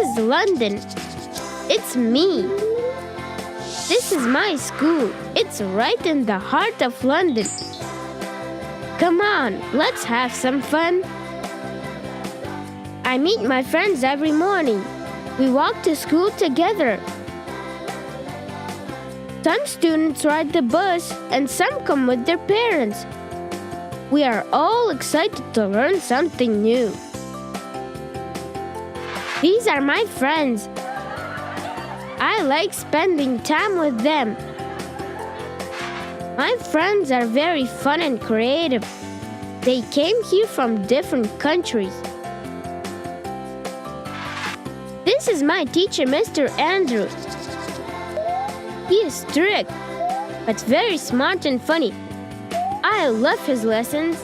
is London. It's me. This is my school. It's right in the heart of London. Come on, let's have some fun. I meet my friends every morning. We walk to school together. Some students ride the bus and some come with their parents. We are all excited to learn something new. These are my friends. I like spending time with them. My friends are very fun and creative. They came here from different countries. This is my teacher, Mr. Andrew. He is strict, but very smart and funny. I love his lessons.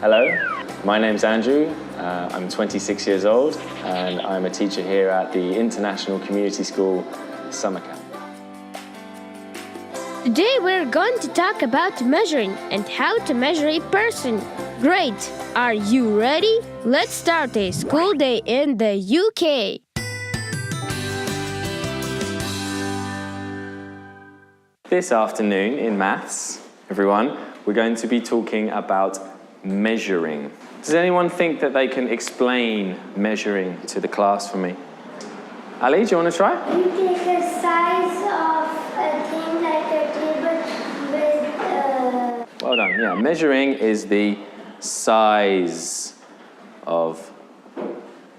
Hello, my name's Andrew. I'm 26 years old and I'm a teacher here at the International Community School Summer Camp. Today we're going to talk about measuring and how to measure a person. Great! Are you ready? Let's start a school day in the UK. This afternoon in maths, everyone, we're going to be talking about measuring. Does anyone think that they can explain measuring to the class for me? Ali, do you want to try? You take a size of a thing like a table with Well done, yeah. Measuring is the size of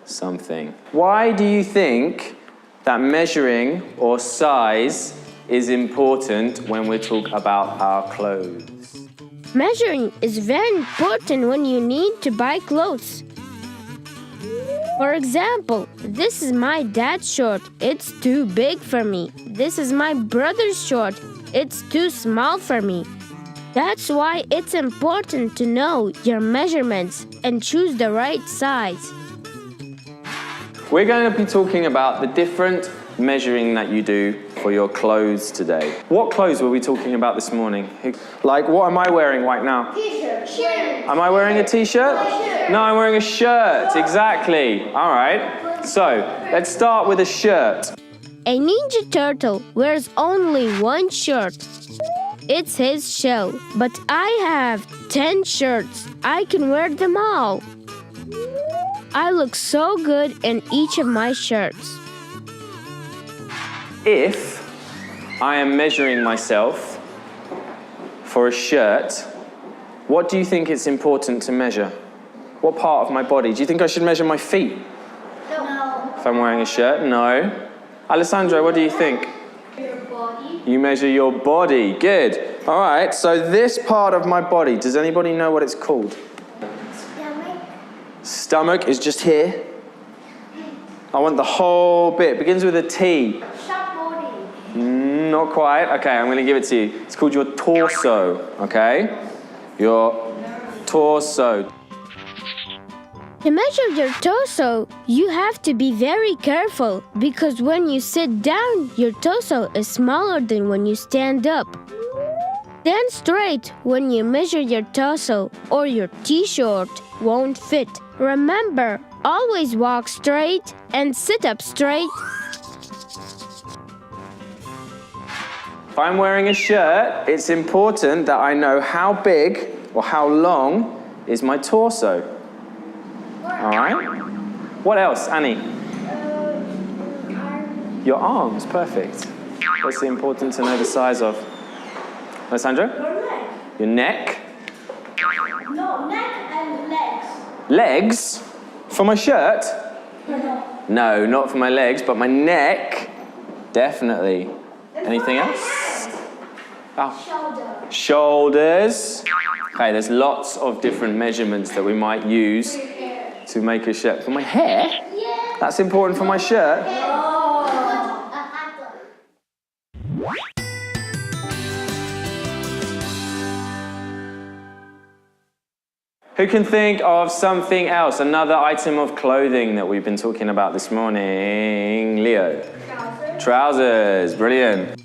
something. Why do you think that measuring or size is important when we talk about our clothes? Measuring is very important when you need to buy clothes. For example, this is my dad's shirt. It's too big for me. This is my brother's shirt. It's too small for me. That's why it's important to know your measurements and choose the right size. We're going to be talking about the different measuring that you do for your clothes today. What clothes were we talking about this morning? Like, what am I wearing right now? t-shirt. Shirt. Am I wearing a t-shirt? No, I'm wearing a shirt. Exactly. All right. So, let's start with a shirt. A Ninja Turtle wears only one shirt. It's his shell, but I have 10 shirts. I can wear them all. I look so good in each of my shirts. If I am measuring myself for a shirt, what do you think it's important to measure? What part of my body? Do you think I should measure my feet? No. If I'm wearing a shirt? No. Alessandro, what do you think? Your body. You measure your body. Good. All right, so this part of my body, does anybody know what it's called? Stomach. Stomach is just here. I want the whole bit. Begins with a T. Short body. Not quite. Okay, I'm going to give it to you. It's called your torso, okay? Your torso. To measure your torso, you have to be very careful because when you sit down, your torso is smaller than when you stand up. Stand straight when you measure your torso or your t-shirt won't fit. Remember, always walk straight and sit up straight. If I'm wearing a shirt, it's important that I know how big or how long is my torso. All right? What else, Annie? Arm. Your arms, perfect. What's important to know the size of? Alessandro? Your leg. Your neck? No, neck and legs. Legs? For my shirt? No, not for my legs, but my neck, definitely. Anything else? Oh. Shoulder. Shoulders. Okay, there's lots of different measurements that we might use to make a shirt. For my hair? Yeah. That's important for my shirt. Who can think of something else, another item of clothing that we've been talking about this morning? Leo. Trousers, brilliant.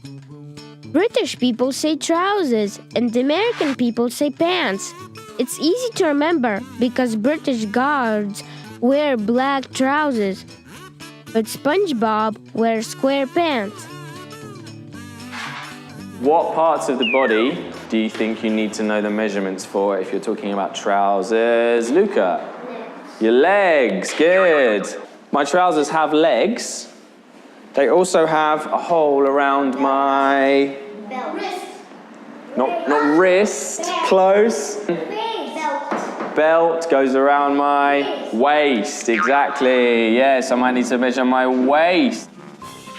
British people say trousers and American people say pants. It's easy to remember because British guards wear black trousers but SpongeBob wears square pants. What parts of the body do you think you need to know the measurements for if you're talking about trousers? Luca? Your legs, good. My trousers have legs. They also have a hole around my... Wrist. Not wrist, close. Belt. Belt goes around my waist, exactly. Yes, I might need to measure my waist.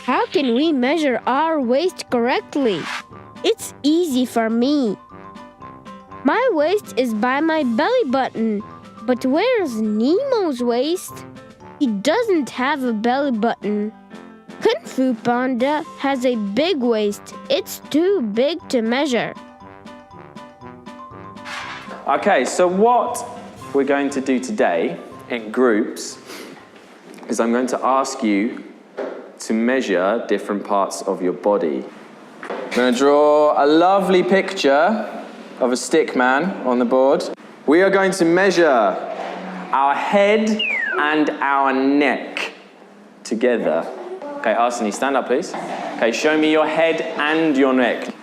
How can we measure our waist correctly? It's easy for me. My waist is by my belly button. But where's Nemo's waist? He doesn't have a belly button. Kung Fu Panda has a big waist. It's too big to measure. Okay, so what we're going to do today in groups is I'm going to ask you to measure different parts of your body. I'm going to draw a lovely picture of a stick man on the board. We are going to measure our head and our neck together. Okay, Arsene, stand up, please. Okay, show me your head and your neck.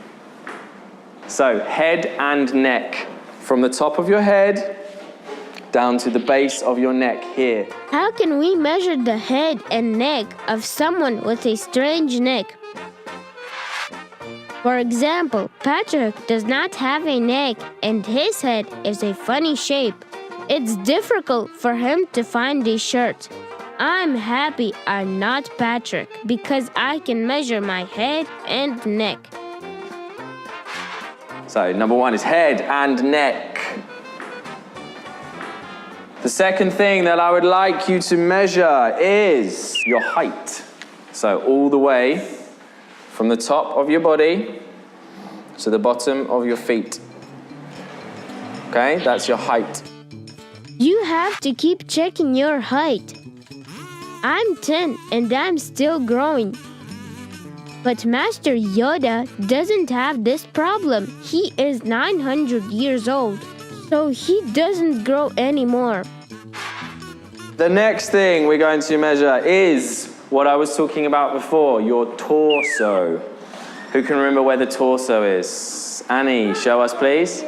So, head and neck. From the top of your head down to the base of your neck here. How can we measure the head and neck of someone with a strange neck? For example, Patrick does not have a neck and his head is a funny shape. It's difficult for him to find a shirt. I'm happy I'm not Patrick because I can measure my head and neck. So, number one is head and neck. The second thing that I would like you to measure is your height. So, all the way from the top of your body to the bottom of your feet. Okay, that's your height. You have to keep checking your height. I'm 10 and I'm still growing. But Master Yoda doesn't have this problem. He is 900 years old, so he doesn't grow anymore. The next thing we're going to measure is what I was talking about before, your torso. Who can remember where the torso is? Annie, show us, please.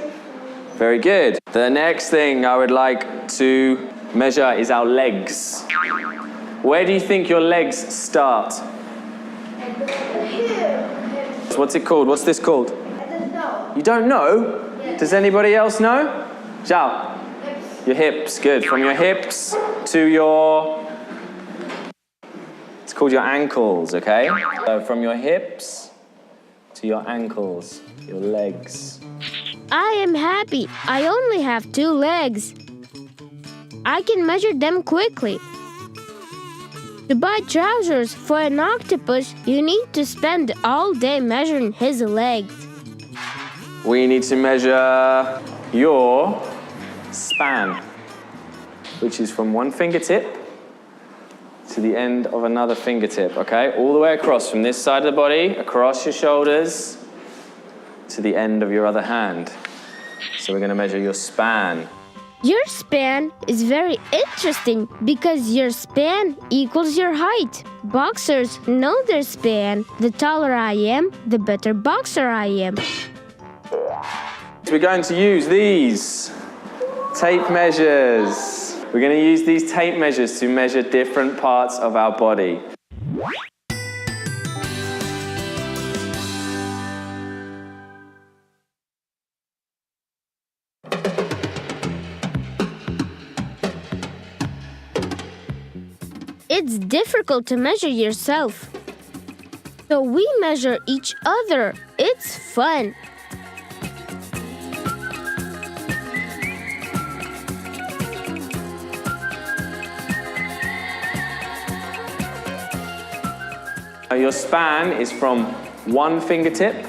Very good. The next thing I would like to measure is our legs. Where do you think your legs start? What's it called? What's this called? I don't know. You don't know? Yes. Does anybody else know? Zhao. Your hips, good. From your hips to your... It's called your ankles, okay? So from your hips to your ankles, your legs. I am happy. I only have 2 legs. I can measure them quickly. To buy trousers for an octopus, you need to spend all day measuring his legs. We need to measure your span, which is from one fingertip to the end of another fingertip, okay? All the way across, from this side of the body, across your shoulders, to the end of your other hand. So we're going to measure your span. Your span is very interesting because your span equals your height. Boxers know their span. The taller I am, the better boxer I am. We're going to use these tape measures. We're going to use these tape measures to measure different parts of our body. It's difficult to measure yourself. So we measure each other. It's fun. Your span is from one fingertip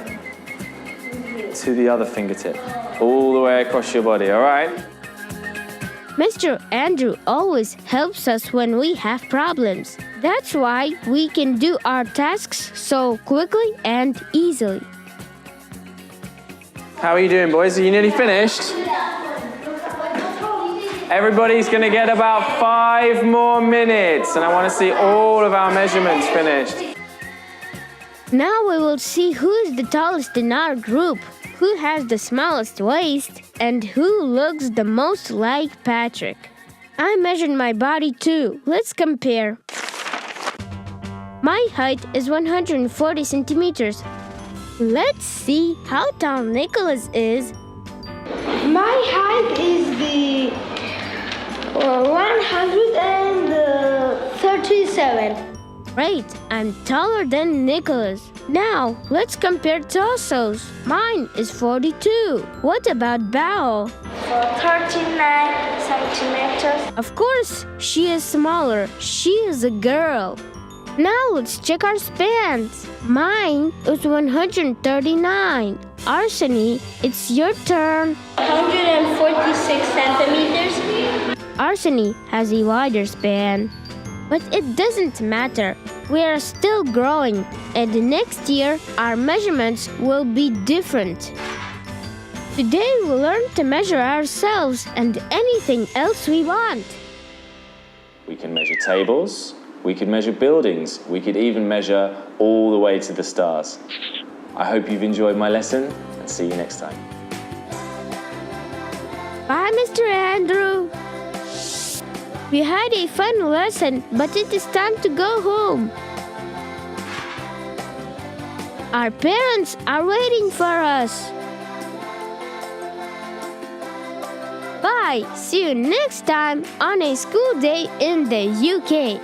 to the other fingertip, all the way across your body, all right? Mr. Andrew always helps us when we have problems. That's why we can do our tasks so quickly and easily. How are you doing, boys? Are you nearly finished? Everybody's going to get about 5 more minutes, and I want to see all of our measurements finished. Now we will see who is the tallest in our group, who has the smallest waist, and who looks the most like Patrick. I measured my body too. Let's compare. My height is 140 centimeters. Let's see how tall Nicholas is. My height is the 137. Great, I'm taller than Nicholas. Now, let's compare torsos. Mine is 42. What about Bao? 39 centimeters. Of course, she is smaller. She is a girl. Now let's check our spans. Mine is 139. Arseny, it's your turn. 146 centimeters. Arseny has a wider span. But it doesn't matter. We are still growing, and next year our measurements will be different. Today we'll learn to measure ourselves and anything else we want. We can measure tables, we could measure buildings, we could even measure all the way to the stars. I hope you've enjoyed my lesson, and see you next time. Bye, Mr. Andrew. We had a fun lesson, but it is time to go home. Our parents are waiting for us. Bye. See you next time on a school day in the UK.